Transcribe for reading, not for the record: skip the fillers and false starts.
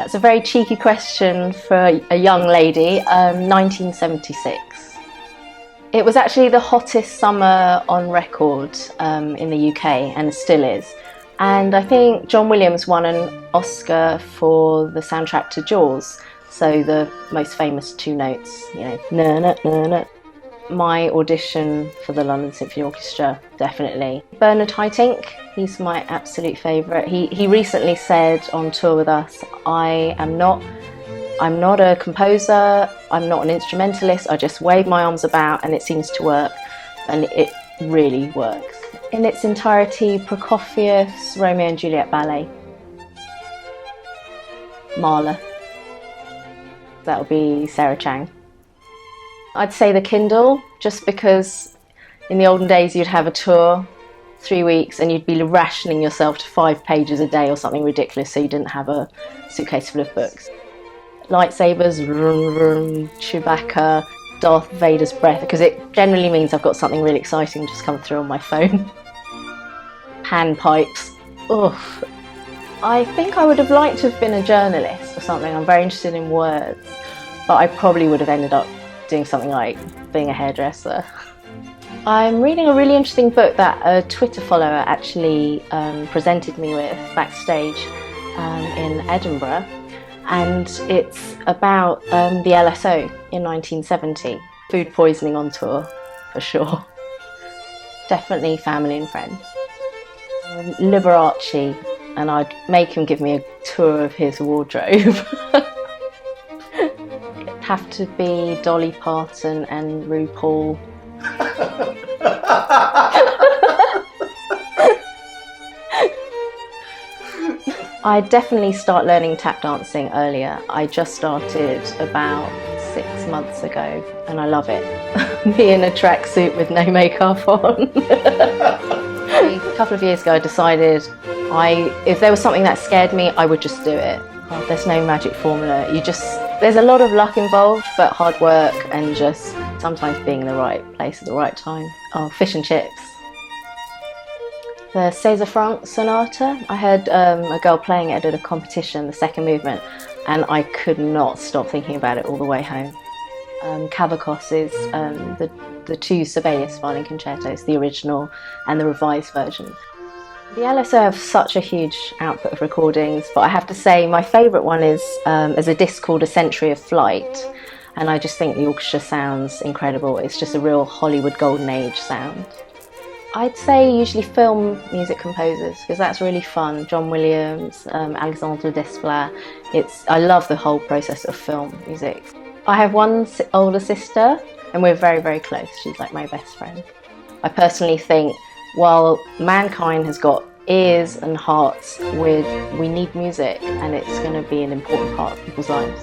That's a very cheeky question for a young lady. 1976. It was actually the hottest summer on record in the UK, and still is. And I think John Williams won an Oscar for the soundtrack to Jaws, so the most famous two notes, you know, na na na na. My audition for the London Symphony Orchestra, definitely. Bernard Haitink, he's my absolute favourite. He recently said on tour with us, I'm not a composer, I'm not an instrumentalist, I just wave my arms about and it seems to work, and it really works. In its entirety, Prokofiev's Romeo and Juliet ballet. Mahler. That'll be Sarah Chang. I'd say the Kindle, just because in the olden days you'd have a tour, 3 weeks, and you'd be rationing yourself to 5 pages a day or something ridiculous, so you didn't have a suitcase full of books. Lightsabers, vroom, vroom, Chewbacca, Darth Vader's breath, because it generally means I've got something really exciting just come through on my phone. Panpipes. Oof. I think I would have liked to have been a journalist or something. I'm very interested in words, but I probably would have ended up doing something like being a hairdresser. I'm reading a really interesting book that a Twitter follower actually presented me with backstage in Edinburgh, and it's about the LSO in 1970. Food poisoning on tour, for sure. Definitely family and friends. Liberace, and I'd make him give me a tour of his wardrobe. It'd have to be Dolly Parton and RuPaul. I'd definitely start learning tap dancing earlier. I just started about 6 months ago and I love it. Me in a tracksuit with no makeup on. A couple of years ago I decided if there was something that scared me, I would just do it. Oh, there's no magic formula. There's a lot of luck involved, but hard work and just sometimes being in the right place at the right time. Oh, fish and chips. The César Franck Sonata. I heard a girl playing it at a competition, the second movement, and I could not stop thinking about it all the way home. Cavacos is the two Sibelius violin concertos, the original and the revised version. The LSO have such a huge output of recordings, but I have to say my favourite one is a disc called A Century of Flight, and I just think the orchestra sounds incredible. It's just a real Hollywood golden age sound. I'd say usually film music composers, because that's really fun. John Williams, Alexandre Desplat. I love the whole process of film music. I have one older sister and we're very, very close. She's like my best friend. I personally think while mankind has got ears and hearts, we need music, and it's going to be an important part of people's lives.